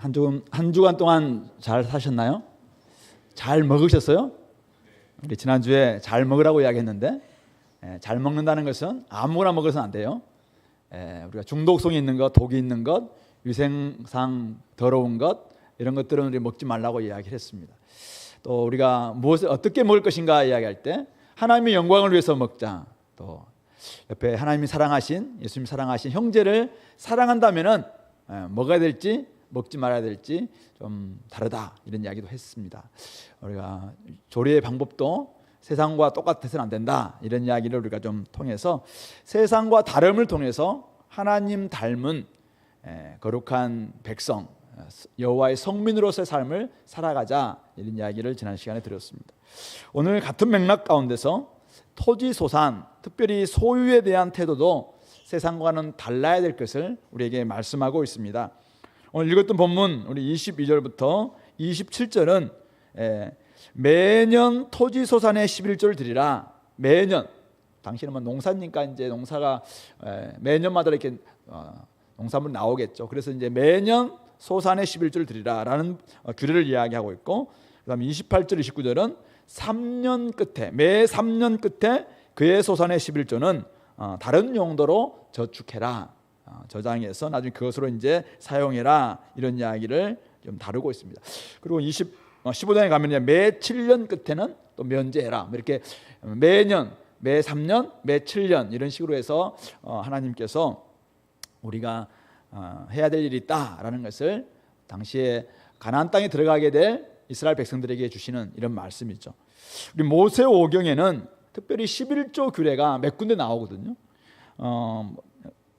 한 주간 동안 잘 사셨나요? 잘 먹으셨어요? 우리 지난주에 잘 먹으라고 이야기했는데 잘 먹는다는 것은 아무거나 먹어서는 안 돼요. 우리가 중독성이 있는 것, 독이 있는 것, 위생상 더러운 것 이런 것들은 우리 먹지 말라고 이야기를 했습니다. 또 우리가 무엇을 어떻게 먹을 것인가 이야기할 때 하나님의 영광을 위해서 먹자. 또 옆에 하나님이 사랑하신 예수님 사랑하신 형제를 사랑한다면은 먹어야 될지 먹지 말아야 될지 좀 다르다 이런 이야기도 했습니다. 우리가 조리의 방법도 세상과 똑같아서는 안 된다 이런 이야기를 우리가 좀 통해서 세상과 다름을 통해서 하나님 닮은 거룩한 백성 여호와의 성민으로서의 삶을 살아가자 이런 이야기를 지난 시간에 드렸습니다. 오늘 같은 맥락 가운데서 토지소산 특별히 소유에 대한 태도도 세상과는 달라야 될 것을 우리에게 말씀하고 있습니다. 오늘 읽었던 본문 우리 22절부터 27절은 매년 토지소산의 11조를 드리라. 매년 당신은 뭐 농사니까 이제 농사가 매년마다 이렇게 농산물이 나오겠죠. 그래서 이제 매년 소산의 11조를 드리라라는 규례를 이야기하고 있고, 그다음에 28절 29절은 3년 끝에 매 3년 끝에 그의 소산의 11조는 다른 용도로 저축해라. 저장해서 나중에 그것으로 이제 사용해라 이런 이야기를 좀 다루고 있습니다. 그리고 15장에 가면 매 7년 끝에는 또 면제해라. 이렇게 매년, 매 3년, 매 7년 이런 식으로 해서 하나님께서 우리가 해야 될 일이 있다라는 것을 당시에 가나안 땅에 들어가게 될 이스라엘 백성들에게 주시는 이런 말씀이죠. 우리 모세오경에는 특별히 11조 규례가 몇 군데 나오거든요.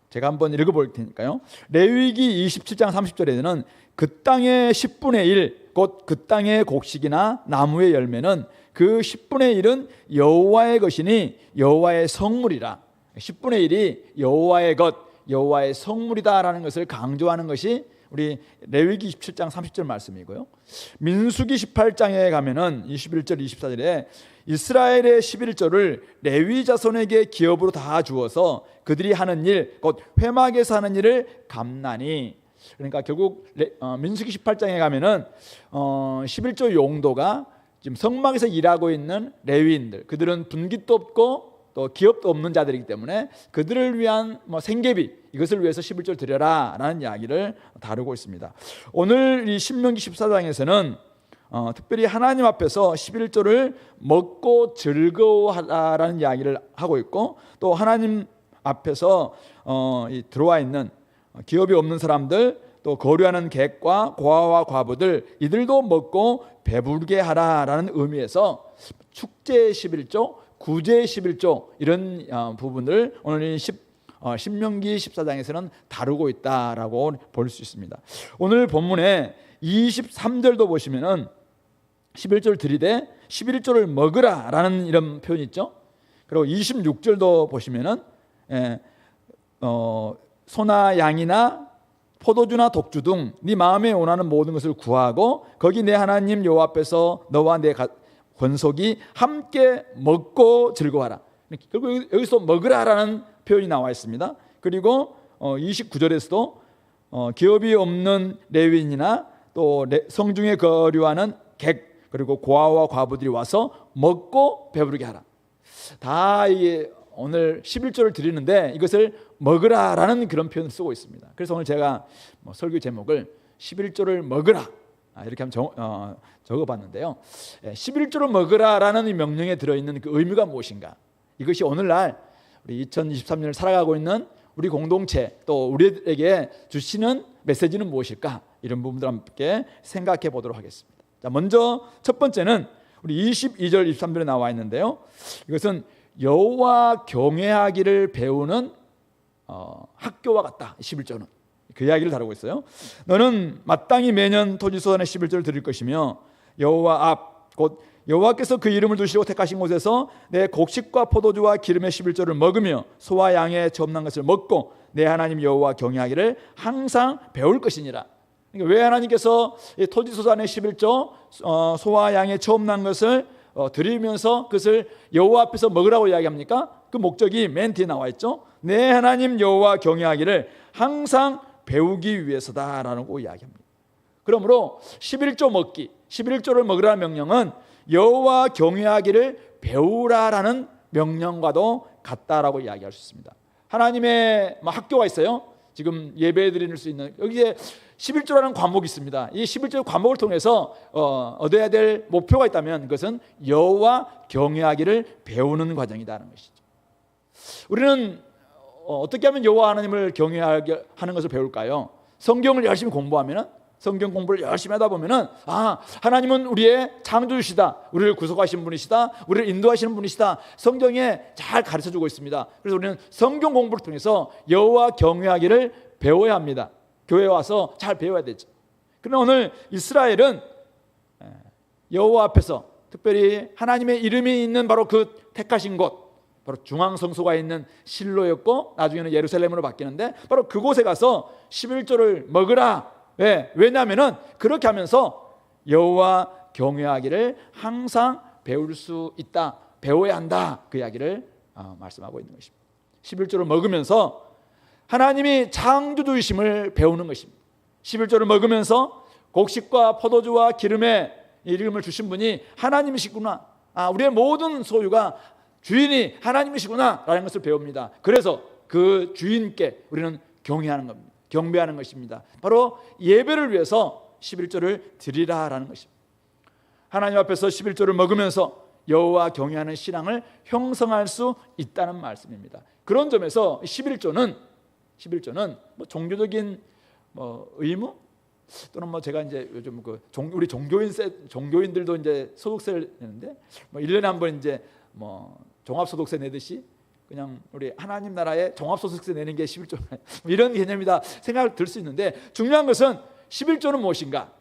제가 한번 읽어볼 테니까요. 레위기 27장 30절에는 그 땅의 10분의 1 곧 그 땅의 곡식이나 나무의 열매는 그 10분의 1은 여호와의 것이니 여호와의 성물이라. 10분의 1이 여호와의 것, 여호와의 성물이다라는 것을 강조하는 것이 우리 레위기 27장 30절 말씀이고요. 민수기 18장에 가면은 21절 24절에 이스라엘의 11조를 레위 자손에게 기업으로 다 주어서 그들이 하는 일, 곧 회막에서 하는 일을 감나니. 그러니까 결국 민수기 18장에 가면은 11조 용도가 지금 성막에서 일하고 있는 레위인들, 그들은 분깃도 없고 또 기업도 없는 자들이기 때문에 그들을 위한 생계비 이것을 위해서 11조를 드려라 라는 이야기를 다루고 있습니다. 오늘 이 신명기 14장에서는 특별히 하나님 앞에서 11조를 먹고 즐거워하라는 이야기를 하고 있고, 또 하나님 앞에서 들어와 있는 기업이 없는 사람들, 또 거류하는 객과 고아와 과부들 이들도 먹고 배부르게 하라라는 의미에서 축제의 11조, 구제의 11조 이런 부분을 오늘 신명기 14장에서는 다루고 있다라고 볼 수 있습니다. 오늘 본문에 23절도 보시면은 11조를 드리되 11조를 먹으라라는 이런 표현이 있죠. 그리고 26절도 보시면은 소나 양이나 포도주나 독주 등 네 마음에 원하는 모든 것을 구하고 거기 내 하나님 여호와 앞에서 너와 내 권속이 함께 먹고 즐거워하라. 결국 여기서 먹으라라는 표현이 나와 있습니다. 그리고 29절에서도 기업이 없는 레위인이나 또 성중에 거류하는 객 그리고 고아와 과부들이 와서 먹고 배부르게 하라. 다 이게 오늘 11조를 드리는데 이것을 먹으라라는 그런 표현을 쓰고 있습니다. 그래서 오늘 제가 설교 제목을 11조를 먹으라 이렇게 한번 적어봤는데요. 11조를 먹으라라는 이 명령에 들어있는 그 의미가 무엇인가? 이것이 오늘날 우리 2023년을 살아가고 있는 우리 공동체 또 우리에게 주시는 메시지는 무엇일까? 이런 부분들 함께 생각해 보도록 하겠습니다. 자, 먼저 첫 번째는 우리 22절 23절에 나와 있는데요. 이것은 여호와 경외하기를 배우는 학교와 같다. 11조는 그 이야기를 다루고 있어요. 너는 마땅히 매년 토지소산의 11조를 드릴 것이며 여호와 앞 곧 여호와께서 그 이름을 두시고 택하신 곳에서 내 곡식과 포도주와 기름의 11조를 먹으며 소와 양의 처음난 것을 먹고 내 하나님 여호와 경외하기를 항상 배울 것이니라. 그러니까 왜 하나님께서 토지소산의 11조 소와 양의 처음난 것을 드리면서 그것을 여호와 앞에서 먹으라고 이야기합니까? 그 목적이 맨 뒤에 나와 있죠. 내 하나님 여호와 경외하기를 항상 배우기 위해서다라고 이야기합니다. 그러므로 11조 먹기, 11조를 먹으라는 명령은 여호와 경외하기를 배우라라는 명령과도 같다라고 이야기할 수 있습니다. 하나님의 학교가 있어요. 지금 예배 드릴 수 있는 여기에 11조라는 과목이 있습니다. 이 11조 과목을 통해서 얻어야 될 목표가 있다면 그것은 여호와 경외하기를 배우는 과정이라는 것이죠. 우리는 어떻게 하면 여호와 하나님을 경외하게 하는 것을 배울까요? 성경을 열심히 공부하면은, 성경 공부를 열심히 하다 보면은, 하나님은 우리의 창조주시다, 우리를 구속하신 분이시다, 우리를 인도하시는 분이시다, 성경에 잘 가르쳐주고 있습니다. 그래서 우리는 성경 공부를 통해서 여호와 경외하기를 배워야 합니다. 교회에 와서 잘 배워야 되죠. 그러나 오늘 이스라엘은 여호와 앞에서, 특별히 하나님의 이름이 있는 바로 그 택하신 곳, 바로 중앙성소가 있는 실로였고 나중에는 예루살렘으로 바뀌는데, 바로 그곳에 가서 11조를 먹으라. 왜냐하면 그렇게 하면서 여호와 경외하기를 항상 배울 수 있다, 배워야 한다, 그 이야기를 말씀하고 있는 것입니다. 11조를 먹으면서 하나님이 창조주이심을 배우는 것입니다. 11조를 먹으면서 곡식과 포도주와 기름의 이름을 주신 분이 하나님이시구나, 우리의 모든 소유가 주인이 하나님이시구나 라는 것을 배웁니다. 그래서 그 주인께 우리는 경외하는 겁니다. 경배하는 것입니다. 바로 예배를 위해서 11조를 드리라라는 것입니다. 하나님 앞에서 11조를 먹으면서 여호와 경외하는 신앙을 형성할 수 있다는 말씀입니다. 그런 점에서 11조는 뭐 종교적인 의무, 또는 제가 이제 요즘 우리 종교인들도 이제 소득세를 내는데 1년에 한 번 이제 종합소득세 내듯이 그냥 우리 하나님 나라에 종합소득세 내는 게 11조 이런 개념이다 생각을 들 수 있는데, 중요한 것은 11조는 무엇인가?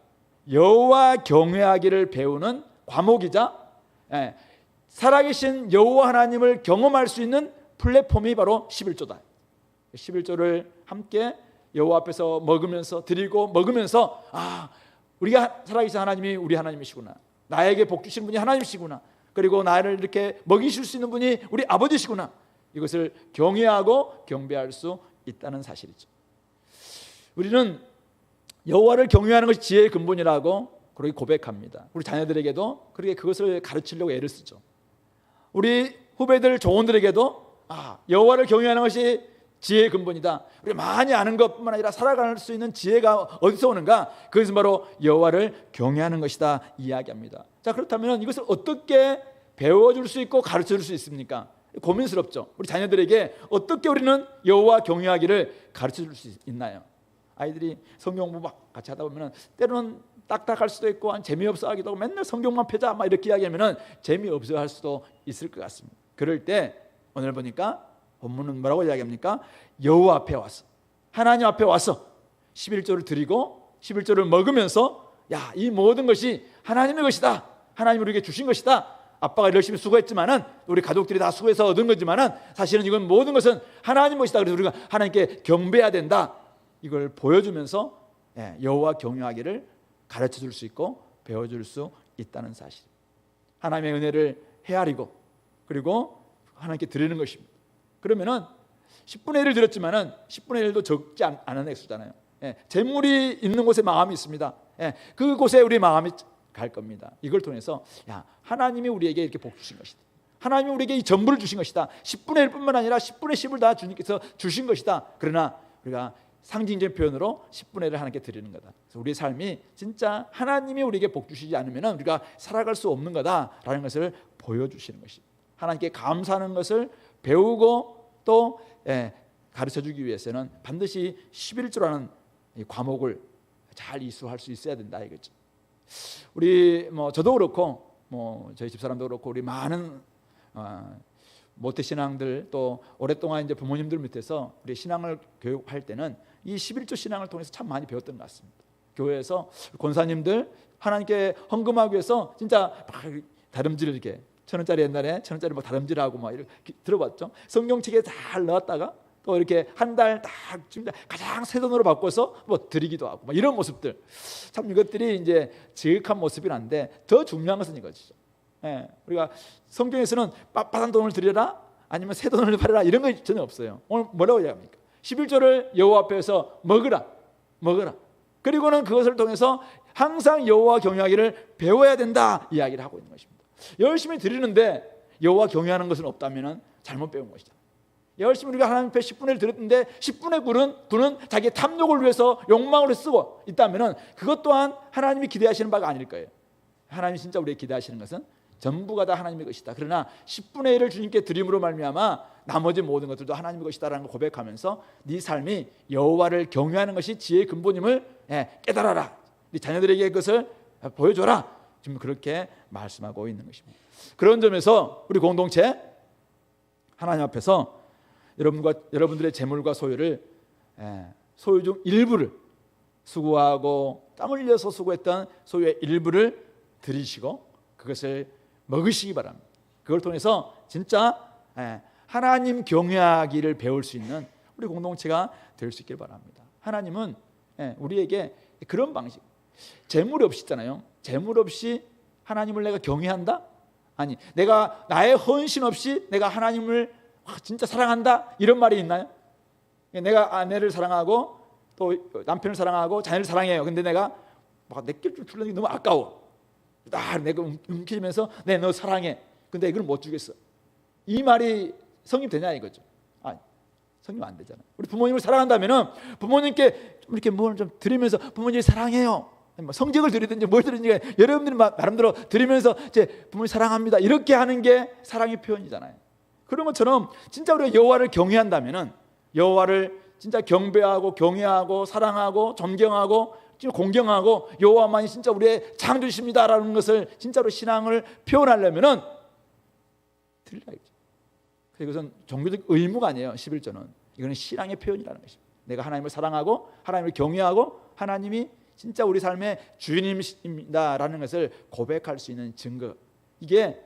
여호와 경외하기를 배우는 과목이자 살아계신 여호와 하나님을 경험할 수 있는 플랫폼이 바로 11조다. 11조를 함께 여호와 앞에서 먹으면서 드리고 먹으면서 우리가 살아계신 하나님이 우리 하나님이시구나, 나에게 복 주신 분이 하나님이시구나, 그리고 나를 이렇게 먹이실 수 있는 분이 우리 아버지시구나, 이것을 경외하고 경배할 수 있다는 사실이죠. 우리는 여호와를 경외하는 것이 지혜의 근본이라고 그렇게 고백합니다. 우리 자녀들에게도 그렇게 그것을 가르치려고 애를 쓰죠. 우리 후배들 조원들에게도 여호와를 경외하는 것이 지혜의 근본이다. 우리 많이 아는 것뿐만 아니라 살아갈 수 있는 지혜가 어디서 오는가? 그것은 바로 여호와를 경외하는 것이다 이야기합니다. 자, 그렇다면 이것을 어떻게 배워줄 수 있고 가르쳐줄 수 있습니까? 고민스럽죠. 우리 자녀들에게 어떻게 우리는 여호와 경외하기를 가르쳐줄 수 있나요? 아이들이 성경 공부 막 같이 하다 보면 때로는 딱딱할 수도 있고 재미없어 하기도 하고, 맨날 성경만 펴자 이렇게 이야기하면 재미없어 할 수도 있을 것 같습니다. 그럴 때 오늘 보니까 본문은 뭐라고 이야기합니까? 여호와 앞에 와서, 하나님 앞에 와서 11조를 드리고 11조를 먹으면서 이 모든 것이 하나님의 것이다, 하나님이 우리에게 주신 것이다, 아빠가 열심히 수고했지만은 우리 가족들이 다 수고해서 얻은 거지만은 사실은 이건 모든 것은 하나님 것이다, 그래서 우리가 하나님께 경배해야 된다, 이걸 보여주면서 여호와 경외하기를 가르쳐줄 수 있고 배워줄 수 있다는 사실, 하나님의 은혜를 헤아리고 그리고 하나님께 드리는 것입니다. 그러면은 10분의 1을 드렸지만은 10분의 1도 적지 않은 액수잖아요. 재물이 있는 곳에 마음이 있습니다. 그곳에 우리 마음이 갈 겁니다. 이걸 통해서 하나님이 우리에게 이렇게 복 주신 것이다, 하나님이 우리에게 이 전부를 주신 것이다, 10분의 1뿐만 아니라 10분의 10을 다 주님께서 주신 것이다. 그러나 우리가 상징적인 표현으로 10분의 1을 하나님께 드리는 거다. 그래서 우리의 삶이 진짜 하나님이 우리에게 복 주시지 않으면 우리가 살아갈 수 없는 거다라는 것을 보여주시는 것입니다. 하나님께 감사하는 것을 배우고 또 가르쳐주기 위해서는 반드시 11조라는 이 과목을 잘 이수할 수 있어야 된다 이거죠. 우리 저도 그렇고 저희 집사람도 그렇고 우리 많은 모태신앙들, 또 오랫동안 이제 부모님들 밑에서 우리 신앙을 교육할 때는 이 11조 신앙을 통해서 참 많이 배웠던 것 같습니다. 교회에서 권사님들 하나님께 헌금하기 위해서 진짜 막 다름질 이렇게 1,000원짜리 옛날에 1,000원짜리 다름질하고 이렇게 들어봤죠. 성경책에 잘 넣었다가 또 이렇게 한 달 딱 가장 새 돈으로 바꿔서 드리기도 하고 이런 모습들, 참 이것들이 이제 지극한 모습이란데 더 중요한 것은 이거죠. 우리가 성경에서는 빳빳한 돈을 드려라 아니면 새 돈을 팔아라 이런 거 전혀 없어요. 오늘 뭐라고 이야기합니까? 11조를 여호와 앞에서 먹으라. 그리고는 그것을 통해서 항상 여호와 경외하기를 배워야 된다 이야기를 하고 있는 것입니다. 열심히 드리는데 여호와 경외하는 것은 없다면 잘못 배운 것이다. 열심히 우리가 하나님 앞에 10분의 1 드렸는데 10분의 9는 자기의 탐욕을 위해서 욕망으로 쓰고 있다면 그것 또한 하나님이 기대하시는 바가 아닐 거예요. 하나님이 진짜 우리에게 기대하시는 것은 전부가 다 하나님의 것이다. 그러나 10분의 1을 주님께 드림으로 말미암아 나머지 모든 것들도 하나님의 것이다라는 걸 고백하면서 네 삶이 여호와를 경외하는 것이 지혜의 근본임을 깨달아라. 네 자녀들에게 그것을 보여줘라. 지금 그렇게 말씀하고 있는 것입니다. 그런 점에서 우리 공동체 하나님 앞에서 여러분들의 재물과 소유를 소유 중 일부를 수고하고 땀 흘려서 수고했던 소유의 일부를 드리시고 그것을 먹으시기 바랍니다. 그걸 통해서 진짜 하나님 경외하기를 배울 수 있는 우리 공동체가 될 수 있길 바랍니다. 하나님은 우리에게 그런 방식, 재물이 없이 있잖아요. 재물 없이 하나님을 내가 경외한다? 아니, 내가 나의 헌신 없이 내가 하나님을 진짜 사랑한다? 이런 말이 있나요? 내가 아내를 사랑하고 또 남편을 사랑하고 자녀를 사랑해요. 근데 내가 막 내낄 줄 줄는 게 너무 아까워. 내가 움켜쥐면서 네, 너 사랑해. 근데 이걸 못 주겠어. 이 말이 성립 되냐 이거죠. 아니, 성립 안 되잖아요. 우리 부모님을 사랑한다면은 부모님께 이렇게 뭘 좀 드리면서 부모님 사랑해요. 성적을 드리든지 뭘 드리든지 여러분들이 나름대로 드리면서 제 부모님 사랑합니다. 이렇게 하는 게 사랑의 표현이잖아요. 그런 것처럼 진짜 우리가 여호와를 경외한다면은 여호와를 진짜 경배하고 경외하고 사랑하고 존경하고 공경하고 여호와만이 진짜 우리의 창조주십니다라는 것을 진짜로 신앙을 표현하려면은 드려야겠죠. 이것은 종교적 의무가 아니에요. 11조는 이거는 신앙의 표현이라는 것입니다. 내가 하나님을 사랑하고 하나님을 경외하고 하나님이 진짜 우리 삶의 주인님이십니다라는 것을 고백할 수 있는 증거, 이게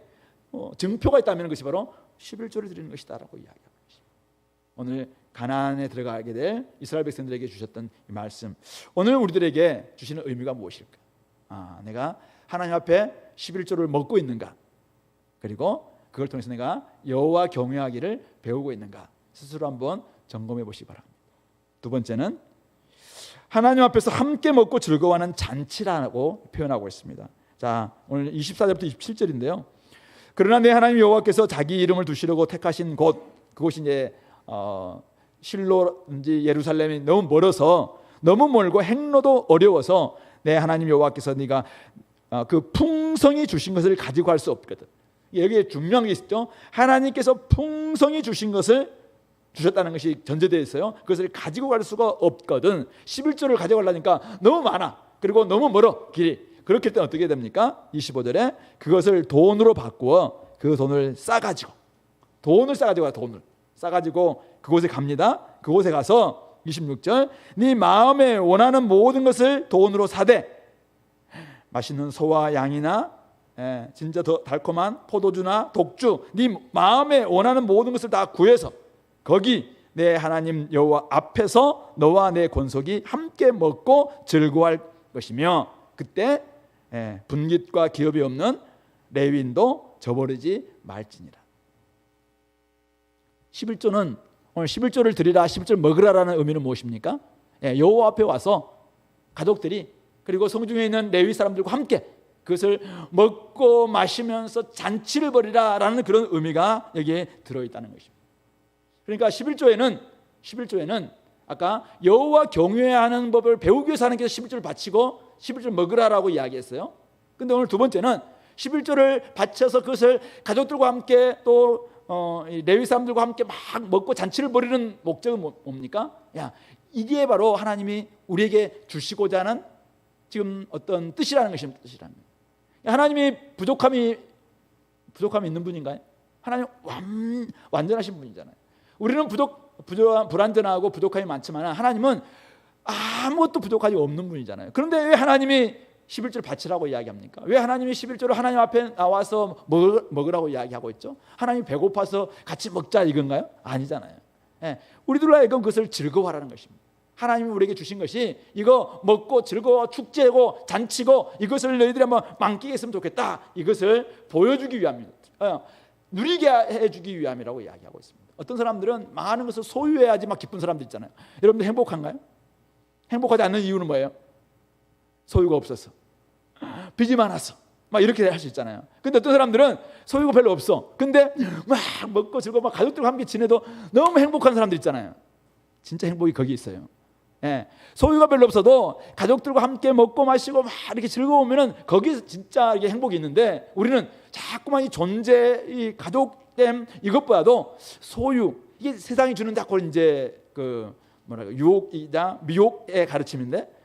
증표가 있다면 그것이 바로 11조를 드리는 것이다라고 이야기합니다. 오늘 가나안에 들어가게 될 이스라엘 백성들에게 주셨던 이 말씀, 오늘 우리들에게 주시는 의미가 무엇일까? 내가 하나님 앞에 11조를 먹고 있는가? 그리고 그걸 통해서 내가 여호와 경외하기를 배우고 있는가? 스스로 한번 점검해 보시기 바랍니다. 두 번째는 하나님 앞에서 함께 먹고 즐거워하는 잔치라고 표현하고 있습니다. 자, 오늘 24절부터 27절인데요. 그러나 내 하나님 여호와께서 자기 이름을 두시려고 택하신 곳, 그곳이 이제 실로인지 예루살렘이 너무 멀어서, 너무 멀고 행로도 어려워서 내 하나님 여호와께서 네가 그 풍성히 주신 것을 가지고 갈 수 없거든. 여기에 중요한 게 있죠. 하나님께서 풍성히 주신 것을 주셨다는 것이 전제되어 있어요. 그것을 가지고 갈 수가 없거든. 11조를 가져가려니까 너무 많아. 그리고 너무 멀어, 길이. 그렇기 때문에 어떻게 됩니까? 25절에 그것을 돈으로 바꾸어 그 돈을 싸가지고, 돈을 싸가지고 돈을 싸가지고 그곳에 갑니다. 그곳에 가서 26절 네 마음에 원하는 모든 것을 돈으로 사되, 맛있는 소와 양이나 진짜 더 달콤한 포도주나 독주, 네 마음에 원하는 모든 것을 다 구해서 거기 내 하나님 여호와 앞에서 너와 내 권속이 함께 먹고 즐거워할 것이며, 그때 분깃과 기업이 없는 레위인도 저버리지 말지니라. 11조는 오늘 11조를 드리라, 11조를 먹으라라는 의미는 무엇입니까? 여호와 앞에 와서 가족들이 그리고 성중에 있는 레위 사람들과 함께 그것을 먹고 마시면서 잔치를 벌이라라는 그런 의미가 여기에 들어있다는 것입니다. 그러니까 11조에는 아까 여호와 경외하는 법을 배우기 위해서 하나님께서 11조를 바치고 11조를 먹으라라고 이야기했어요. 근데 오늘 두 번째는 11조를 바쳐서 그것을 가족들과 함께 또 레위 사람들과 함께 막 먹고 잔치를 벌이는 목적은 뭡니까? 이게 바로 하나님이 우리에게 주시고자 하는 지금 어떤 뜻이라는 것입니다. 뜻이라는 거예요. 하나님이 부족함이 있는 분인가요? 하나님 완전하신 분이잖아요. 우리는 불완전하고 부족함이 많지만 하나님은 아무것도 부족하지 없는 분이잖아요. 그런데 왜 하나님이 11조를 바치라고 이야기합니까? 왜 하나님이 11조를 하나님 앞에 나와서 먹으라고 이야기하고 있죠? 하나님이 배고파서 같이 먹자 이건가요? 아니잖아요. 우리들로 하여금 그것을 즐거워하라는 것입니다. 하나님이 우리에게 주신 것이 이거 먹고 즐거워 축제고 잔치고 이것을 너희들이 한번 만끽했으면 좋겠다, 이것을 보여주기 위함입니다. 누리게 해주기 위함이라고 이야기하고 있습니다. 어떤 사람들은 많은 것을 소유해야지 막 기쁜 사람들 있잖아요. 여러분들 행복한가요? 행복하지 않는 이유는 뭐예요? 소유가 없어서, 빚이 많았어, 막 이렇게 할 수 있잖아요. 근데 어떤 사람들은 소유가 별로 없어. 근데 막 먹고 즐거워 막 가족들과 함께 지내도 너무 행복한 사람들 있잖아요. 진짜 행복이 거기 있어요. 예, 소유가 별로 없어도 가족들과 함께 먹고 마시고 막 이렇게 즐거우면은 거기서 진짜 이게 행복이 있는데, 우리는 자꾸만 이 존재, 이 가족됨 이것보다도 소유, 이게 세상이 주는 자꾸 이제 그 뭐랄까 유혹이자 미혹의 가르침인데,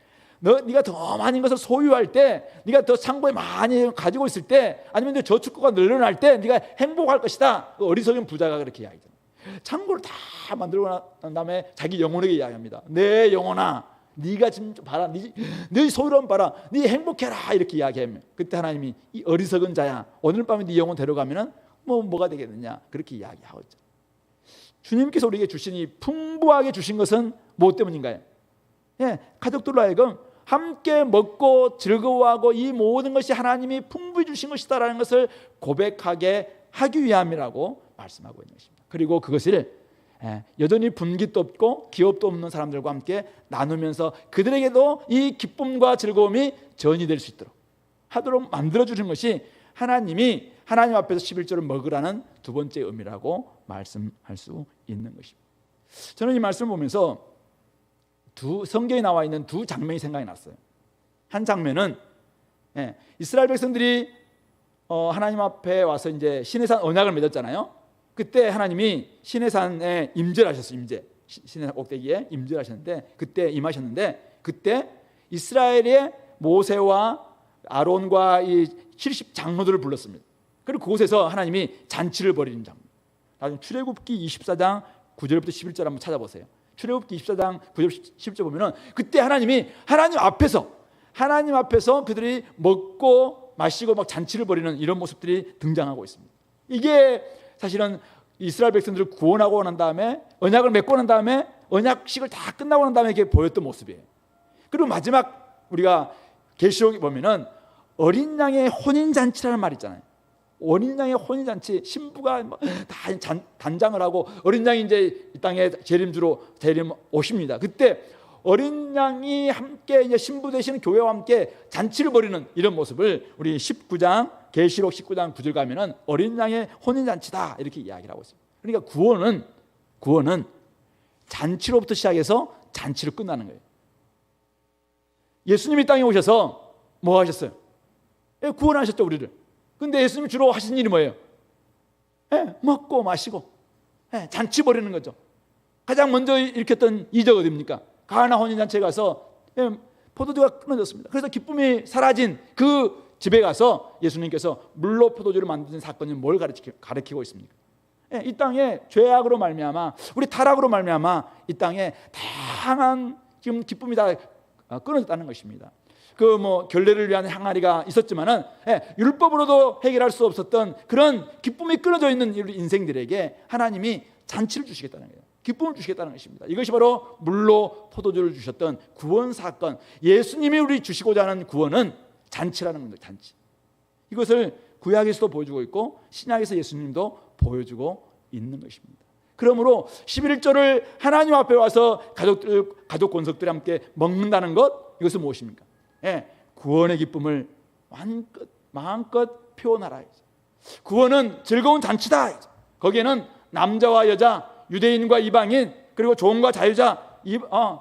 네가 더 많은 것을 소유할 때, 네가 더 창고에 많이 가지고 있을 때, 아니면 네 저축고가 늘어날 때 네가 행복할 것이다. 어리석은 부자가 그렇게 이야기해요. 창고를 다 만들고 난 다음에 자기 영혼에게 이야기합니다. 내 영혼아, 네가 지금 봐라, 네 소유를 한번 봐라, 네 행복해라, 이렇게 이야기하면, 그때 하나님이 이 어리석은 자야, 오늘 밤에 네 영혼 데려가면은 뭐가 되겠느냐, 그렇게 이야기하고 있죠. 주님께서 우리에게 주신 이 풍부하게 주신 것은 무엇 때문인가요? 예, 가족들로 하여금 함께 먹고 즐거워하고 이 모든 것이 하나님이 풍부히 주신 것이다라는 것을 고백하게 하기 위함이라고 말씀하고 있는 것입니다. 그리고 그것을 여전히 분깃도 없고 기업도 없는 사람들과 함께 나누면서 그들에게도 이 기쁨과 즐거움이 전이 될 수 하도록 만들어주는 것이 하나님이 하나님 앞에서 11조를 먹으라는 두 번째 의미라고 말씀할 수 있는 것입니다. 저는 이 말씀을 보면서 성경에 나와 있는 두 장면이 생각이 났어요. 한 장면은 이스라엘 백성들이 하나님 앞에 와서 이제 시내산 언약을 맺었잖아요. 그때 하나님이 시내산에 임재를 하셨어요. 시내산 꼭대기에 임재를 하셨는데, 그때 임하셨는데, 그때 이스라엘의 모세와 아론과 이 70 장로들을 불렀습니다. 그리고 그곳에서 하나님이 잔치를 벌이는 장면. 나중에 출애굽기 24장 9절부터 11절 한번 찾아보세요. 출애굽기 24장 9절 11절 보면은 그때 하나님이 하나님 앞에서 그들이 먹고 마시고 막 잔치를 벌이는 이런 모습들이 등장하고 있습니다. 이게 사실은 이스라엘 백성들을 구원하고 난 다음에, 언약을 맺고 난 다음에, 언약식을 다 끝나고 난 다음에 이렇게 보였던 모습이에요. 그리고 마지막 우리가 계시록에 보면은 어린 양의 혼인 잔치라는 말이 있잖아요. 어린 양의 혼인 잔치, 신부가 다 단장을 하고 어린 양이 이제 이 땅에 재림 오십니다. 그때 어린 양이 함께 이제 신부 되시는 교회와 함께 잔치를 벌이는 이런 모습을 우리 19장 계시록 19장 9절 가면은 어린 양의 혼인 잔치다 이렇게 이야기를 하고 있습니다. 그러니까 구원은 잔치로부터 시작해서 잔치로 끝나는 거예요. 예수님이 땅에 오셔서 뭐 하셨어요? 구원하셨죠, 우리를. 근데 예수님이 주로 하신 일이 뭐예요? 먹고 마시고 잔치 벌이는 거죠. 가장 먼저 일으켰던 이적 어디입니까? 가나 혼인잔치에 가서 포도주가 끊어졌습니다. 그래서 기쁨이 사라진 그 집에 가서 예수님께서 물로 포도주를 만드는 사건이 뭘 가르치고 있습니까? 이 땅에 죄악으로 말미암아, 우리 타락으로 말미암아 이 땅에 다양한 지금 기쁨이 다 끊어졌다는 것입니다. 그 결례를 위한 항아리가 있었지만은 율법으로도 해결할 수 없었던 그런 기쁨이 끊어져 있는 우리 인생들에게 하나님이 잔치를 주시겠다는 거예요. 기쁨을 주시겠다는 것입니다. 이것이 바로 물로 포도주를 주셨던 구원 사건, 예수님이 우리 주시고자 하는 구원은 잔치라는 겁니다. 잔치. 이것을 구약에서도 보여주고 있고 신약에서 예수님도 보여주고 있는 것입니다. 그러므로 11조를 하나님 앞에 와서 가족 권속들이 함께 먹는다는 것, 이것은 무엇입니까? 구원의 기쁨을 마음껏 표현하라. 구원은 즐거운 잔치다. 거기에는 남자와 여자, 유대인과 이방인, 그리고 종과 자유자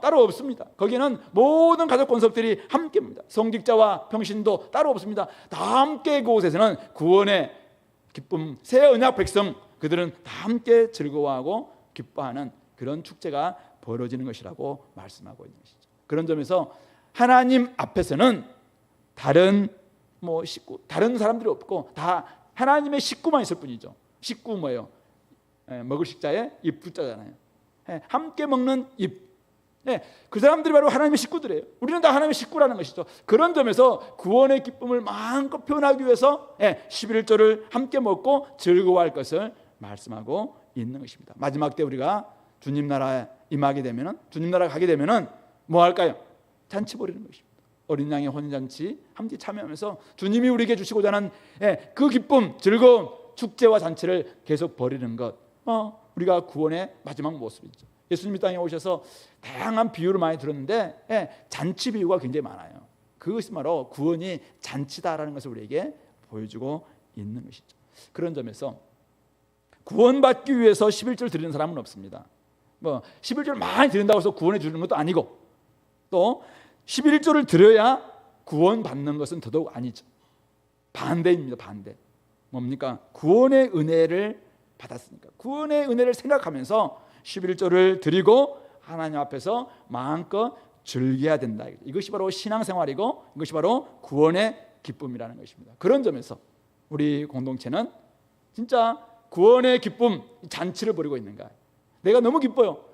따로 없습니다. 거기에는 모든 가족 권속들이 함께입니다. 성직자와 평신도 따로 없습니다. 다 함께 그곳에서는 구원의 기쁨, 새 언약 백성 그들은 다 함께 즐거워하고 기뻐하는 그런 축제가 벌어지는 것이라고 말씀하고 있는 것이죠. 그런 점에서 하나님 앞에서는 다른 다른 사람들이 없고 다 하나님의 식구만 있을 뿐이죠. 식구 뭐예요? 먹을 식자에 입 붙자잖아요. 함께 먹는 입. 그 사람들이 바로 하나님의 식구들이에요. 우리는 다 하나님의 식구라는 것이죠. 그런 점에서 구원의 기쁨을 마음껏 표현하기 위해서 11조를 함께 먹고 즐거워할 것을 말씀하고 있는 것입니다. 마지막 때 우리가 주님 나라에 임하게 되면은, 주님 나라 가게 되면은 뭐 할까요? 잔치 벌이는 것입니다. 어린 양의 혼인잔치 함께 참여하면서 주님이 우리에게 주시고자 하는 그 기쁨, 즐거움, 축제와 잔치를 계속 벌이는 것, 우리가 구원의 마지막 모습이죠. 예수님이 땅에 오셔서 다양한 비유를 많이 들었는데 잔치 비유가 굉장히 많아요. 그것이 바로 구원이 잔치다라는 것을 우리에게 보여주고 있는 것이죠. 그런 점에서 구원받기 위해서 11조를 드리는 사람은 없습니다. 11조를 많이 드린다고 해서 구원해 주는 것도 아니고, 또 11조를 드려야 구원받는 것은 더더욱 아니죠. 반대입니다. 반대. 뭡니까? 구원의 은혜를 받았으니까 구원의 은혜를 생각하면서 11조를 드리고 하나님 앞에서 마음껏 즐겨야 된다. 이것이 바로 신앙생활이고 이것이 바로 구원의 기쁨이라는 것입니다. 그런 점에서 우리 공동체는 진짜 구원의 기쁨 잔치를 벌이고 있는가. 내가 너무 기뻐요.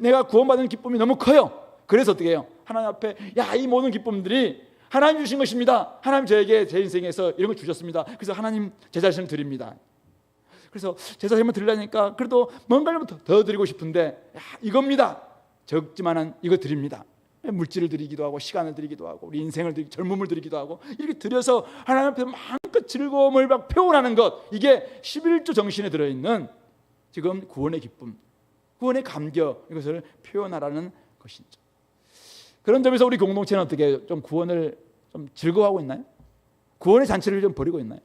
내가 구원받은 기쁨이 너무 커요. 그래서 어떻게 해요? 하나님 앞에 이 모든 기쁨들이 하나님 주신 것입니다. 하나님 저에게 제 인생에서 이런 걸 주셨습니다. 그래서 하나님 제 자신을 드립니다. 그래서 제 자신을 드리려니까 그래도 뭔가를 더 드리고 싶은데 이겁니다. 적지만은 이거 드립니다. 물질을 드리기도 하고 시간을 드리기도 하고 우리 인생을 드리고 젊음을 드리기도 하고 이렇게 드려서 하나님 앞에 마음껏 즐거움을 막 표현하는 것, 이게 11조 정신에 들어있는 지금 구원의 기쁨, 구원의 감격, 이것을 표현하라는 것이죠. 그런 점에서 우리 공동체는 어떻게 좀 구원을 좀 즐거워하고 있나요? 구원의 잔치를 좀 벌이고 있나요?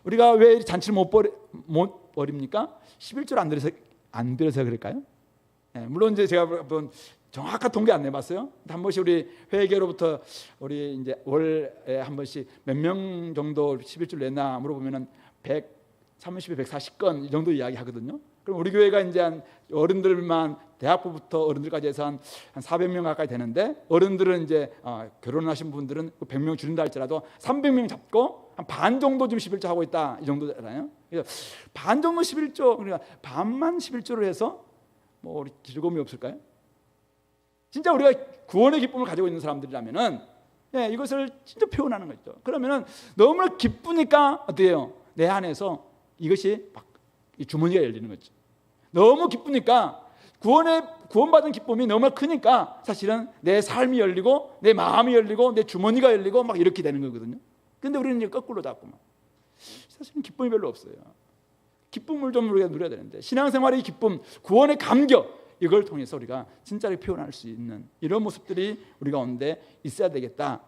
우리가 왜 잔치를 못 벌입니까? 11조를 안 드려서 그럴까요? 물론 이제 제가 한번 정확한 통계 안 내봤어요. 한 번씩 우리 회계로부터 우리 이제 월에 한 번씩 몇 명 정도 11조를 냈나 물어보면은 130에 140건 이 정도 이야기 하거든요. 그럼 우리 교회가 이제 한 어른들만 대학부부터 어른들까지 해서 한 400명 가까이 되는데, 어른들은 이제 결혼하신 분들은 100명 줄인다 할지라도 300명 잡고 한 반 정도 지금 11조 하고 있다, 이 정도잖아요. 그래서 반 정도 11조, 그러니까 반만 11조를 해서 뭐 우리 즐거움이 없을까요? 진짜 우리가 구원의 기쁨을 가지고 있는 사람들이라면은 이것을 진짜 표현하는 거죠. 그러면은 너무 기쁘니까 어떻게 해요? 내 안에서 이것이 막 주머니가 열리는 거죠. 너무 기쁘니까 구원받은 기쁨이 너무 크니까 사실은 내 삶이 열리고 내 마음이 열리고 내 주머니가 열리고 막 이렇게 되는 거거든요. 근데 우리는 이제 거꾸로 잡고 사실은 기쁨이 별로 없어요. 기쁨을 좀 우리가 누려야 되는데, 신앙생활의 기쁨, 구원의 감격, 이걸 통해서 우리가 진짜로 표현할 수 있는 이런 모습들이 우리 가운데 있어야 되겠다.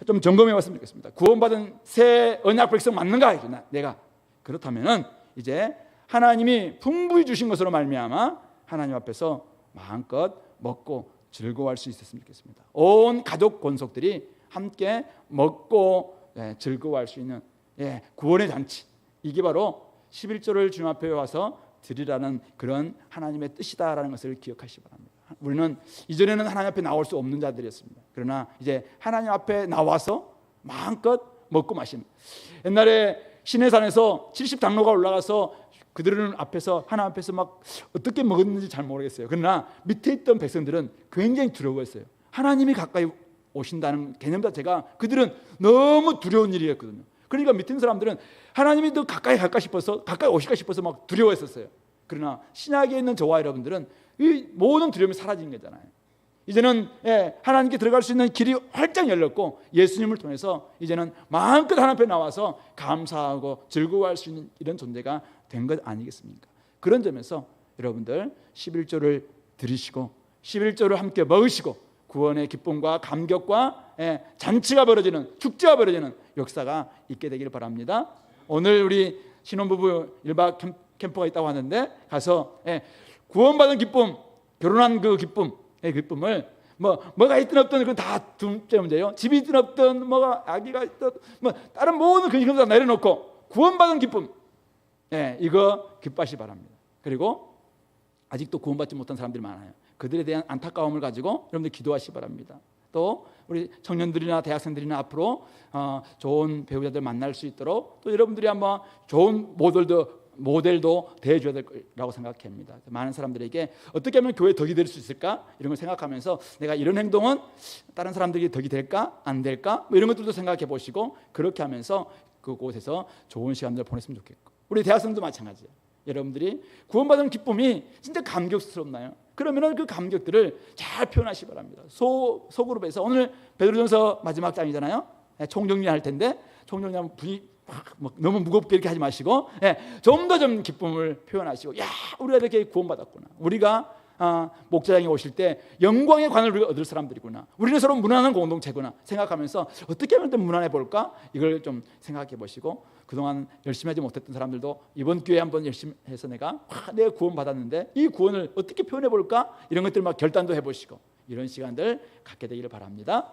좀 점검해 봤으면 좋겠습니다. 구원받은 새 언약 백성 맞는가? 내가 그렇다면은 이제 하나님이 풍부히 주신 것으로 말미암아 하나님 앞에서 마음껏 먹고 즐거워할 수 있었으면 좋겠습니다. 온 가족 권속들이 함께 먹고 즐거워할 수 있는 구원의 잔치, 이게 바로 11조를 주님 앞에 와서 드리라는 그런 하나님의 뜻이다라는 것을 기억하시기 바랍니다. 우리는 이전에는 하나님 앞에 나올 수 없는 자들이었습니다. 그러나 이제 하나님 앞에 나와서 마음껏 먹고 마십니다. 옛날에 시내산에서 70장로가 올라가서 그들은 앞에서 하나님 앞에서 막 어떻게 먹었는지 잘 모르겠어요. 그러나 밑에 있던 백성들은 굉장히 두려워했어요. 하나님이 가까이 오신다는 개념 자체가 그들은 너무 두려운 일이었거든요. 그러니까 밑에 있는 사람들은 하나님이 더 가까이 갈까 싶어서, 가까이 오실까 싶어서 막 두려워했었어요. 그러나 신약에 있는 저와 여러분들은 이 모든 두려움이 사라진 거잖아요. 이제는 하나님께 들어갈 수 있는 길이 활짝 열렸고, 예수님을 통해서 이제는 마음껏 하나님 앞에 나와서 감사하고 즐거워할 수 있는 이런 존재가 된 것 아니겠습니까? 그런 점에서 여러분들 11조를 드리시고 11조를 함께 먹으시고 구원의 기쁨과 감격과 잔치가 벌어지는, 축제가 벌어지는 역사가 있게 되기를 바랍니다. 오늘 우리 신혼부부 1박 캠프가 있다고 하는데 가서 구원받은 기쁨, 결혼한 그 기쁨, 기쁨을 뭐가 있든 없든 그건 다 둘째 문제예요. 집이 있든 없든 뭐가 아기가 있든 뭐 다른 모든 그 기쁨 다 내려놓고 구원받은 기쁨, 이거 기뻐하시기 바랍니다. 그리고 아직도 구원받지 못한 사람들이 많아요. 그들에 대한 안타까움을 가지고 여러분들 기도하시기 바랍니다. 또 우리 청년들이나 대학생들이나 앞으로 좋은 배우자들 만날 수 있도록 또 여러분들이 한번 좋은 모델도 대해줘야 될 거라고 생각합니다. 많은 사람들에게 어떻게 하면 교회에 덕이 될 수 있을까, 이런 걸 생각하면서 내가 이런 행동은 다른 사람들에게 덕이 될까 안 될까, 뭐 이런 것들도 생각해 보시고 그렇게 하면서 그곳에서 좋은 시간들을 보냈으면 좋겠고, 우리 대학생도 마찬가지예요. 여러분들이 구원받은 기쁨이 진짜 감격스럽나요? 그러면 그 감격들을 잘 표현하시기 바랍니다. 소그룹에서 오늘 베드로전서 마지막 장이잖아요. 총정리할 텐데 총정리하면 분위기 너무 무겁게 이렇게 하지 마시고 좀 더 좀 기쁨을 표현하시고, 야, 우리가 이렇게 구원받았구나, 우리가 목자장이 오실 때 영광의 관을 우리가 얻을 사람들이구나, 우리는 서로 무난한 공동체구나 생각하면서 어떻게 하면 좀 무난해 볼까, 이걸 좀 생각해 보시고, 그동안 열심히 하지 못했던 사람들도 이번 기회에 한번 열심히 해서 내가 구원 받았는데 이 구원을 어떻게 표현해 볼까, 이런 것들 막 결단도 해보시고 이런 시간들 갖게 되기를 바랍니다.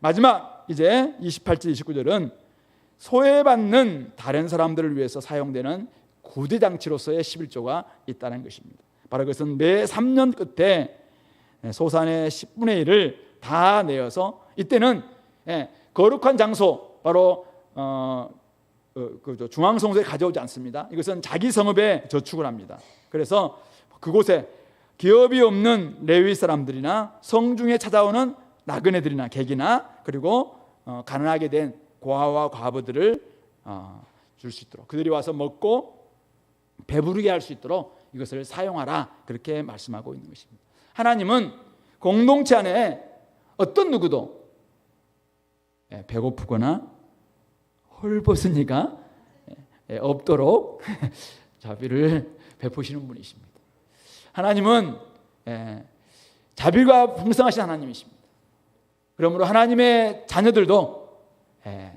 마지막 이제 28절 29절은 소외받는 다른 사람들을 위해서 사용되는 구제장치로서의 11조가 있다는 것입니다. 바로 그것은 매 3년 끝에 소산의 10분의 1을 다 내어서, 이때는 거룩한 장소, 바로 중앙성소에 가져오지 않습니다. 이것은 자기 성읍에 저축을 합니다. 그래서 그곳에 기업이 없는 레위 사람들이나 성중에 찾아오는 나그네들이나 객이나 그리고 가난하게 된 고아와 과부들을 줄 수 있도록, 그들이 와서 먹고 배부르게 할 수 있도록 이것을 사용하라, 그렇게 말씀하고 있는 것입니다. 하나님은 공동체 안에 어떤 누구도 배고프거나 헐벗은 이가 없도록 자비를 베푸시는 분이십니다. 하나님은 자비가 풍성하신 하나님이십니다. 그러므로 하나님의 자녀들도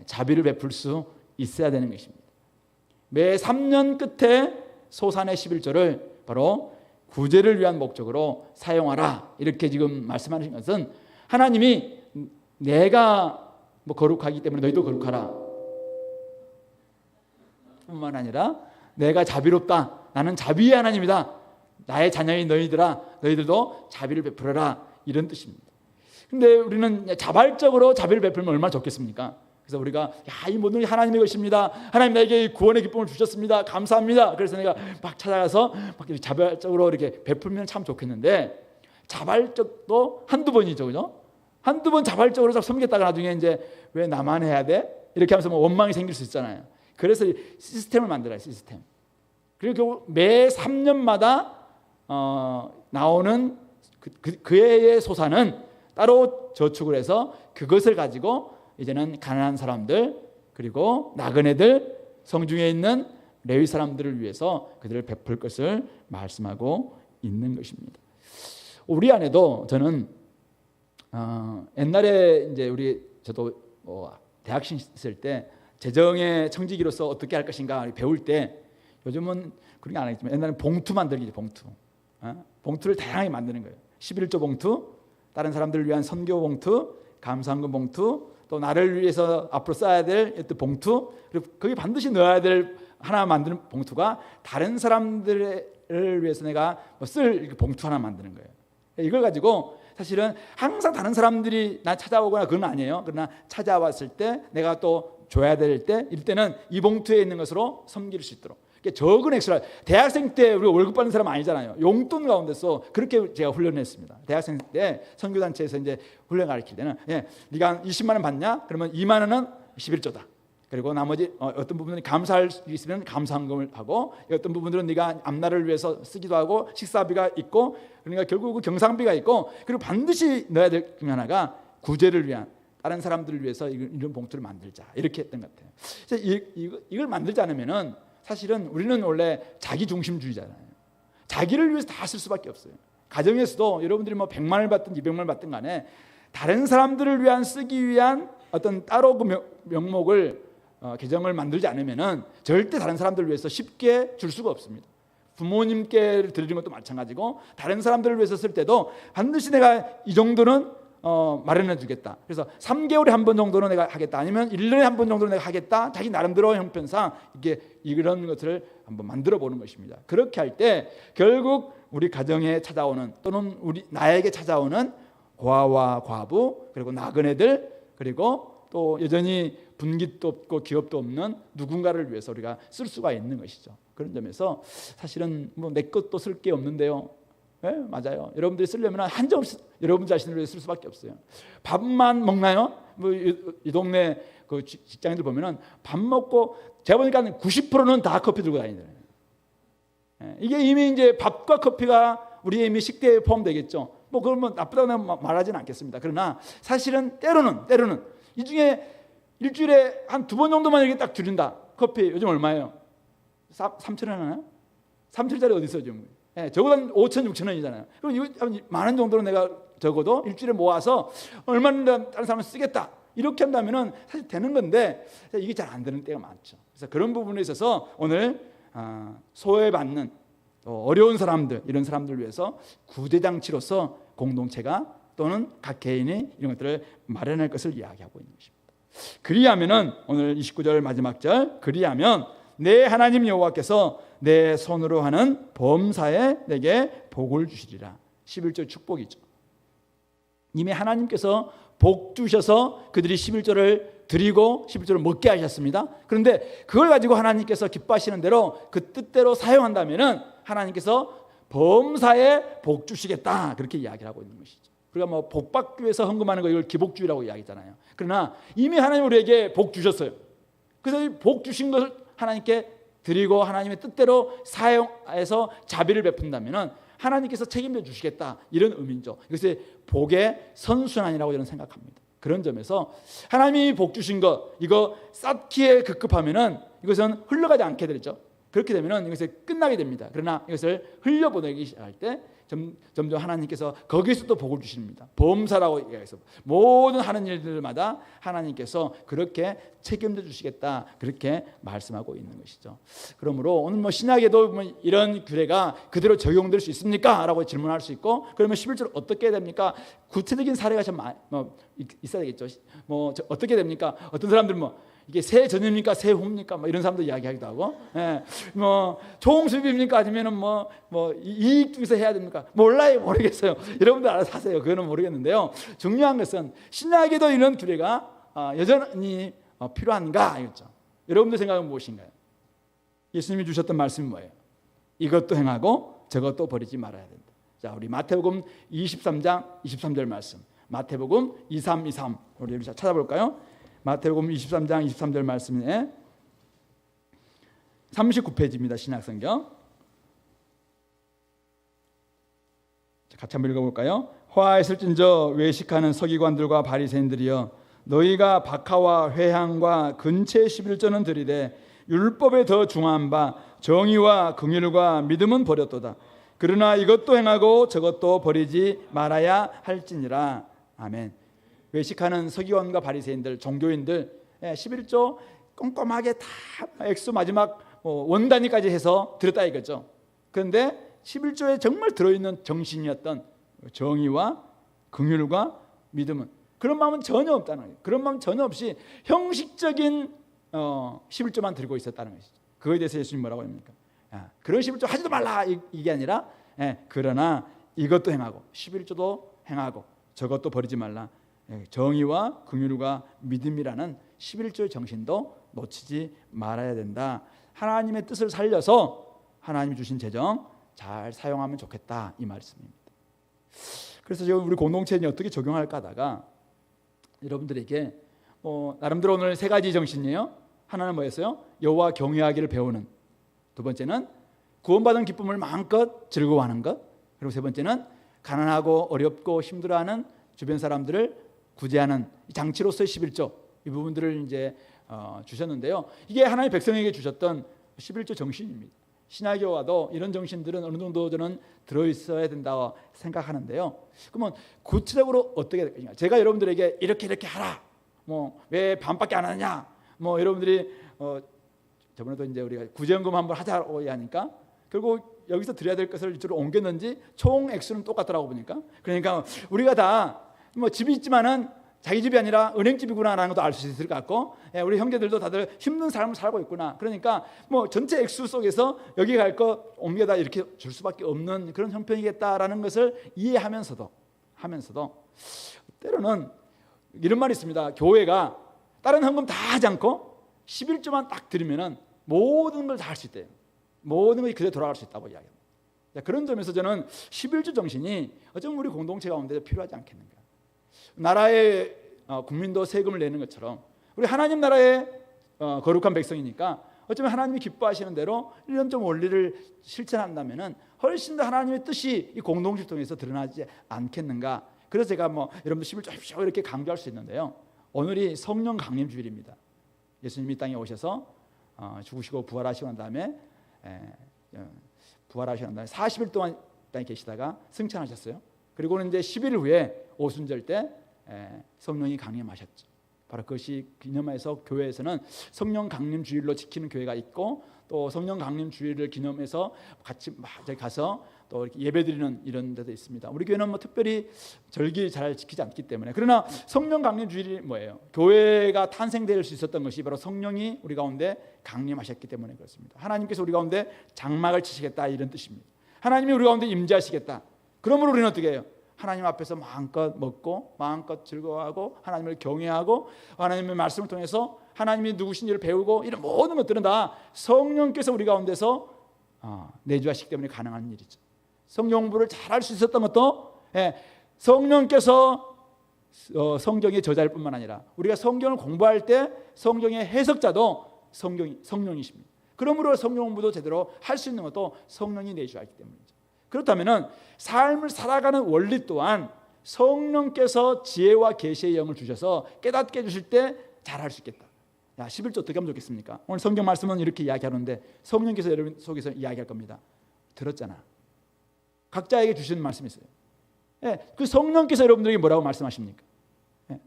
자비를 베풀 수 있어야 되는 것입니다. 매 3년 끝에 소산의 11조를 바로 구제를 위한 목적으로 사용하라, 이렇게 지금 말씀하신 것은 하나님이 내가 거룩하기 때문에 너희도 거룩하라 뿐만 아니라 내가 자비롭다, 나는 자비의 하나님이다, 나의 자녀인 너희들도 자비를 베풀어라, 이런 뜻입니다. 근데 우리는 자발적으로 자비를 베풀면 얼마나 좋겠습니까? 그래서 우리가 이 모든 게 하나님의 것입니다, 하나님 나에게 구원의 기쁨을 주셨습니다, 감사합니다, 그래서 내가 막 찾아가서 막 자발적으로 이렇게 베풀면 참 좋겠는데, 자발적도 한두 번이죠, 그죠? 한두 번 자발적으로 섬겼다가 나중에 이제 왜 나만 해야 돼? 이렇게 하면서 원망이 생길 수 있잖아요. 그래서 시스템을 만들어요, 시스템. 그리고 매 3년마다 나오는 그 해의 소산은 따로 저축을 해서 그것을 가지고 이제는 가난한 사람들, 그리고 나그네들, 성중에 있는 레위 사람들을 위해서 그들을 베풀 것을 말씀하고 있는 것입니다. 우리 안에도 저는 옛날에 이제 저도 대학생 있을 때 재정의 청지기로서 어떻게 할 것인가 배울 때, 요즘은 그런 게 안 하겠지만 옛날에는 봉투 만들기죠, 봉투. 봉투를 다양하게 만드는 거예요. 11조 봉투, 다른 사람들을 위한 선교 봉투, 감사헌금 봉투, 또 나를 위해서 앞으로 써야 될 봉투, 그리고 거기 반드시 넣어야 될 하나 만드는 봉투가 다른 사람들을 위해서 내가 쓸 봉투 하나 만드는 거예요. 이걸 가지고 사실은 항상 다른 사람들이 나 찾아오거나 그건 아니에요. 그러나 찾아왔을 때 내가 또 줘야 될 때, 이때는 이 봉투에 있는 것으로 섬길 수 있도록, 적은 액수라. 대학생 때 우리 월급 받는 사람 아니잖아요. 용돈 가운데서 그렇게 제가 훈련했습니다. 대학생 때 선교단체에서 이제 훈련 가르칠 때는 네가 한 20만 원 받냐? 그러면 2만 원은 11조다. 그리고 나머지 어떤 부분은 감사할 수 있으면 감사헌금을 하고, 어떤 부분들은 네가 앞날을 위해서 쓰기도 하고 식사비가 있고, 그러니까 결국 경상비가 있고, 그리고 반드시 넣어야 될 중에 하나가 구제를 위한, 다른 사람들을 위해서 이런 봉투를 만들자, 이렇게 했던 것 같아요. 그래서 이걸 만들지 않으면은 사실은 우리는 원래 자기중심주의잖아요. 자기를 위해서 다 쓸 수밖에 없어요. 가정에서도 여러분들이 100만 원을 받든 200만 원을 받든 간에 다른 사람들을 위한 쓰기 위한 어떤 따로 그 명목을 계정을 만들지 않으면은 절대 다른 사람들을 위해서 쉽게 줄 수가 없습니다. 부모님께 드리는 것도 마찬가지고, 다른 사람들을 위해서 쓸 때도 반드시 내가 이 정도는 마련해 주겠다. 그래서 3개월에 한 번 정도는 내가 하겠다, 아니면 1년에 한 번 정도는 내가 하겠다. 자기 나름대로 형편상 이런 것을 한번 만들어 보는 것입니다. 그렇게 할 때 결국 우리 가정에 찾아오는, 또는 나에게 찾아오는 고아와 과부, 그리고 나그네들, 그리고 또 여전히 분깃도 없고 기업도 없는 누군가를 위해서 우리가 쓸 수가 있는 것이죠. 그런 점에서 사실은 내 것도 쓸 게 없는데요. 네, 맞아요. 여러분들이 쓰려면 한정없이 여러분 자신을 위해 쓸 수밖에 없어요. 밥만 먹나요? 이 동네 그 직장인들 보면은 밥 먹고 제가 보니까 90%는 다 커피 들고 다니더라고요. 이게 이미 이제 밥과 커피가 우리의 이미 식대에 포함되겠죠. 그러면 나쁘다고 말하지는 않겠습니다. 그러나 사실은 때로는 이 중에 일주일에 한 2번 정도만 이렇게 딱 줄인다. 커피 요즘 얼마예요? 3,000원 하나요? 3,000원짜리 어디 있어요, 지금? 적어도 한 5천, 6천 원이잖아요. 그럼 이거 만 원 정도로 내가 적어도 일주일에 모아서 얼마나 다른 사람은 쓰겠다, 이렇게 한다면은 사실 되는 건데 이게 잘 안 되는 때가 많죠. 그래서 그런 부분에 있어서 오늘 소외받는 어려운 사람들, 이런 사람들을 위해서 구제장치로서 공동체가 또는 각 개인이 이런 것들을 마련할 것을 이야기하고 있는 것입니다. 그리하면은 오늘 29절 마지막 절, 그리하면 내 하나님 여호와께서 내 손으로 하는 범사에 내게 복을 주시리라. 11절 축복이죠. 이미 하나님께서 복 주셔서 그들이 11절을 드리고 11절을 먹게 하셨습니다. 그런데 그걸 가지고 하나님께서 기뻐하시는 대로 그 뜻대로 사용한다면은 하나님께서 범사에 복 주시겠다, 그렇게 이야기를 하고 있는 것이죠. 우리가 뭐 복 받기 위해서 헌금하는 거, 이걸 기복주의라고 이야기하잖아요. 그러나 이미 하나님 우리에게 복 주셨어요. 그래서 이 복 주신 것을 하나님께 드리고 하나님의 뜻대로 사용해서 자비를 베푼다면은 하나님께서 책임져 주시겠다, 이런 의미죠. 이것이 복의 선순환이라고 저는 생각합니다. 그런 점에서 하나님이 복 주신 것, 이거 쌓기에 급급하면은 이것은 흘러가지 않게 되죠. 그렇게 되면은 이것이 끝나게 됩니다. 그러나 이것을 흘려보내기 시작할 때 점점 하나님께서 거기서 또 복을 주십니다. 범사라고 얘기해서 모든 하는 일들마다 하나님께서 그렇게 책임져 주시겠다, 그렇게 말씀하고 있는 것이죠. 그러므로 오늘 뭐 신약에도 뭐 이런 규례가 그대로 적용될 수 있습니까? 라고 질문할 수 있고, 그러면 11절 어떻게 해야 됩니까? 구체적인 사례가 좀 있어야 되겠죠. 뭐 어떻게 됩니까? 어떤 사람들은 뭐 이게 새 전입니까? 새 후입니까? 뭐 이런 사람도 이야기하기도 하고, 뭐 총수입입니까? 아니면은 뭐 이익 중에서 해야 됩니까? 몰라요, 모르겠어요. 여러분들 알아서 하세요. 그거는 모르겠는데요. 중요한 것은 신약에도 이런 규례가 여전히 필요한가, 이거죠. 여러분들 생각은 무엇인가요? 예수님이 주셨던 말씀이 뭐예요? 이것도 행하고 저것도 버리지 말아야 된다. 자, 우리 마태복음 23장 23절 말씀, 마태복음 23 우리 찾아볼까요? 마태복음 23장 23절 말씀에 39페이지입니다. 신약성경. 같이 한번 읽어볼까요? 화하였을진저 외식하는 서기관들과 바리새인들이여, 너희가 박하와 회향과 근체 11조는 드리되 율법에 더 중한 바 정의와 긍휼과 믿음은 버렸도다. 그러나 이것도 행하고 저것도 버리지 말아야 할지니라. 아멘. 외식하는 서기관과 바리새인들, 종교인들 11조 꼼꼼하게 다 액수 마지막 원 단위까지 해서 드렸다 이거죠. 그런데 11조에 정말 들어있는 정신이었던 정의와 긍휼과 믿음은, 그런 마음은 전혀 없다는 거예요. 그런 마음 전혀 없이 형식적인 11조만 들고 있었다는 것이죠. 그거에 대해서 예수님 뭐라고 합니까? 그런 11조 하지도 말라, 이게 아니라 그러나 이것도 행하고 11조도 행하고 저것도 버리지 말라. 정의와 긍휼과 믿음이라는 11조의 정신도 놓치지 말아야 된다. 하나님의 뜻을 살려서 하나님이 주신 재정 잘 사용하면 좋겠다, 이 말씀입니다. 그래서 지금 우리 공동체에 어떻게 적용할까 하다가 여러분들에게 나름대로 오늘 세 가지 정신이에요. 하나는 뭐였어요? 여호와 경외하기를 배우는. 두 번째는 구원받은 기쁨을 마음껏 즐거워하는 것. 그리고 세 번째는 가난하고 어렵고 힘들어하는 주변 사람들을 구제하는 장치로서의 11조, 이 부분들을 이제 주셨는데요. 이게 하나님의 백성에게 주셨던 11조 정신입니다. 신약에 와도 이런 정신들은 어느 정도 저는 들어있어야 된다고 생각하는데요. 그러면 구체적으로 어떻게 될까요? 제가 여러분들에게 이렇게 하라, 뭐 왜 반밖에 안 하느냐, 뭐 여러분들이 저번에도 이제 우리가 구제연금 한번 하자고 하니까 결국 여기서 드려야 될 것을 이쪽으로 옮겼는지 총 액수는 똑같더라고 보니까. 그러니까 우리가 다 뭐 집이 있지만은 자기 집이 아니라 은행집이구나라는 것도 알 수 있을 것 같고, 우리 형제들도 다들 힘든 삶을 살고 있구나. 그러니까 뭐 전체 액수 속에서 여기 갈 거 옮겨다 이렇게 줄 수밖에 없는 그런 형편이겠다라는 것을 이해하면서도 때로는 이런 말이 있습니다. 교회가 다른 헌금 다 하지 않고 11조만 딱 드리면은 모든 걸 다 할 수 있대요. 모든 것이 그대로 돌아갈 수 있다고 이야기합니다. 그런 점에서 저는 11조 정신이 어쩌면 우리 공동체 가운데 필요하지 않겠는가. 나라의 국민도 세금을 내는 것처럼 우리 하나님 나라의 거룩한 백성이니까 어쩌면 하나님이 기뻐하시는 대로 이런 좀 원리를 실천한다면은 훨씬 더 하나님의 뜻이 이 공동체를 통해서 드러나지 않겠는가. 그래서 제가 여러분들 11조 하십시오 이렇게 강조할 수 있는데요. 오늘이 성령 강림 주일입니다. 예수님이 땅에 오셔서 죽으시고 부활하시고 난 다음에 부활하시는 날 40일 동안 땅에 계시다가 승천하셨어요. 그리고는 이제 10일 후에 오순절 때 성령이 강림하셨죠. 바로 그것이 기념해서 교회에서는 성령 강림 주일로 지키는 교회가 있고, 또 성령 강림 주일을 기념해서 같이 막 가서 또 이렇게 예배드리는 이런 데도 있습니다. 우리 교회는 뭐 특별히 절기 잘 지키지 않기 때문에. 그러나 성령 강림 주일이 뭐예요? 교회가 탄생될 수 있었던 것이 바로 성령이 우리 가운데 강림하셨기 때문에 그렇습니다. 하나님께서 우리 가운데 장막을 치시겠다, 이런 뜻입니다. 하나님이 우리 가운데 임재하시겠다. 그러므로 우리는 어떻게 해요? 하나님 앞에서 마음껏 먹고 마음껏 즐거워하고 하나님을 경외하고 하나님의 말씀을 통해서 하나님이 누구신지를 배우고, 이런 모든 것들은 다 성령께서 우리 가운데서 내주하시기 때문에 가능한 일이죠. 성경 공부를 잘할 수 있었던 것도 성령께서 성경의 저자일 뿐만 아니라 우리가 성경을 공부할 때 성경의 해석자도 성령이십니다. 그러므로 성경 공부도 제대로 할 수 있는 것도 성령이 내주하기 때문이죠. 그렇다면 삶을 살아가는 원리 또한 성령께서 지혜와 계시의 영을 주셔서 깨닫게 해주실 때 잘할 수 있겠다. 11조 어떻게 하면 좋겠습니까? 오늘 성경 말씀은 이렇게 이야기하는데 성령께서 여러분 속에서 이야기할 겁니다. 들었잖아. 각자에게 주시는 말씀이 있어요. 그 성령께서 여러분들에게 뭐라고 말씀하십니까?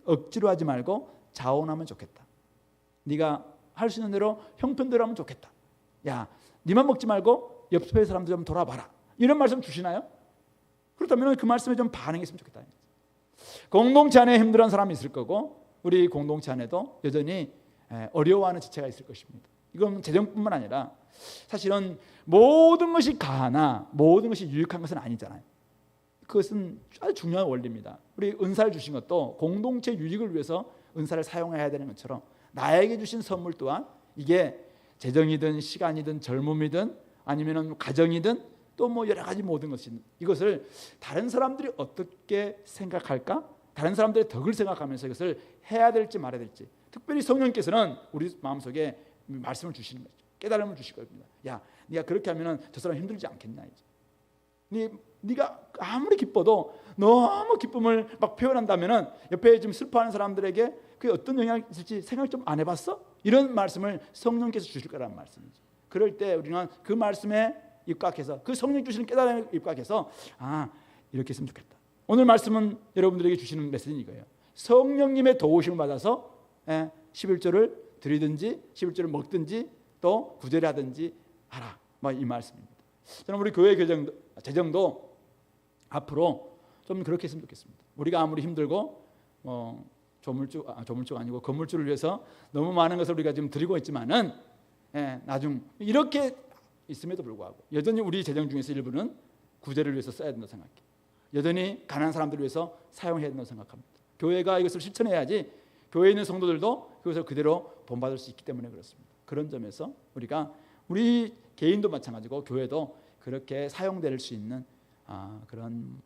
억지로 하지 말고 자원하면 좋겠다. 네가 할 수 있는 대로 형편대로 하면 좋겠다. 야, 네만 먹지 말고 옆에 사람들 좀 돌아봐라. 이런 말씀 주시나요? 그렇다면 그 말씀에 좀 반응했으면 좋겠다. 공동체 안에 힘들어하는 사람이 있을 거고, 우리 공동체 안에도 여전히 어려워하는 지체가 있을 것입니다. 이건 재정뿐만 아니라 사실은 모든 것이 가하나 모든 것이 유익한 것은 아니잖아요. 그것은 아주 중요한 원리입니다. 우리 은사를 주신 것도 공동체 유익을 위해서 은사를 사용해야 되는 것처럼 나에게 주신 선물 또한 이게 재정이든 시간이든 젊음이든 아니면 가정이든 또 뭐 여러 가지 모든 것이, 이것을 다른 사람들이 어떻게 생각할까? 다른 사람들의 덕을 생각하면서 이것을 해야 될지 말아야 될지, 특별히 성령께서는 우리 마음속에 말씀을 주시는 거죠. 깨달음을 주실 겁니다. 야, 네가 그렇게 하면은 저 사람 힘들지 않겠냐 이제. 네가 아무리 기뻐도 너무 기쁨을 막 표현한다면은 옆에 지금 슬퍼하는 사람들에게 그게 어떤 영향이 있을지 생각 좀 안 해봤어? 이런 말씀을 성령께서 주실 거라는 말씀이죠. 그럴 때 우리는 그 말씀에 입각해서, 그 성령 주시는 깨달음에 입각해서 이렇게 했으면 좋겠다. 오늘 말씀은 여러분들에게 주시는 메시지는 이거예요. 성령님의 도우심을 받아서 11조를 드리든지 11조를 먹든지 또 구제를 하든지 하라, 이 말씀입니다. 저는 우리 교회 재정도 앞으로 좀 그렇게 했으면 좋겠습니다. 우리가 아무리 힘들고 조물주 아니고 건물주를 위해서 너무 많은 것을 우리가 지금 드리고 있지만은 나중 이렇게 있음에도 불구하고 여전히 우리 재정 중에서 일부는 구제를 위해서 써야 된다고 생각해요. 여전히 가난한 사람들을 위해서 사용해야 된다고 생각합니다. 교회가 이것을 실천해야지 교회에 있는 성도들도 그것을 그대로 본받을 수 있기 때문에 그렇습니다. 그런 점에서 우리 개인도 마찬가지고 교회도 그렇게 사용될 수 있는 그런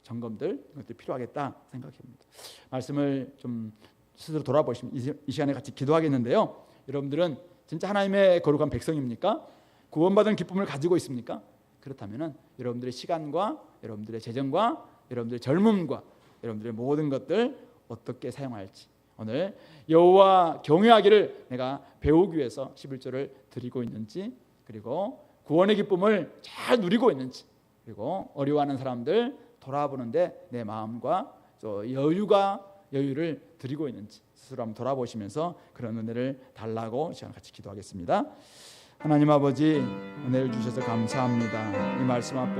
점검들, 이것들이 필요하겠다 생각합니다. 말씀을 좀 스스로 돌아보시면 이 시간에 같이 기도하겠는데요. 여러분들은 진짜 하나님의 거룩한 백성입니까? 구원받은 기쁨을 가지고 있습니까? 그렇다면 여러분들의 시간과 여러분들의 재정과 여러분들의 젊음과 여러분들의 모든 것들 어떻게 사용할지, 오늘 여호와 경외하기를 내가 배우기 위해서 11조를 드리고 있는지, 그리고 구원의 기쁨을 잘 누리고 있는지, 그리고 어려워하는 사람들 돌아보는데 내 마음과 또 여유를 드리고 있는지 스스로 한번 돌아보시면서 그런 은혜를 달라고 시간 같이 기도하겠습니다. 하나님 아버지, 은혜를 주셔서 감사합니다. 이 말씀 앞에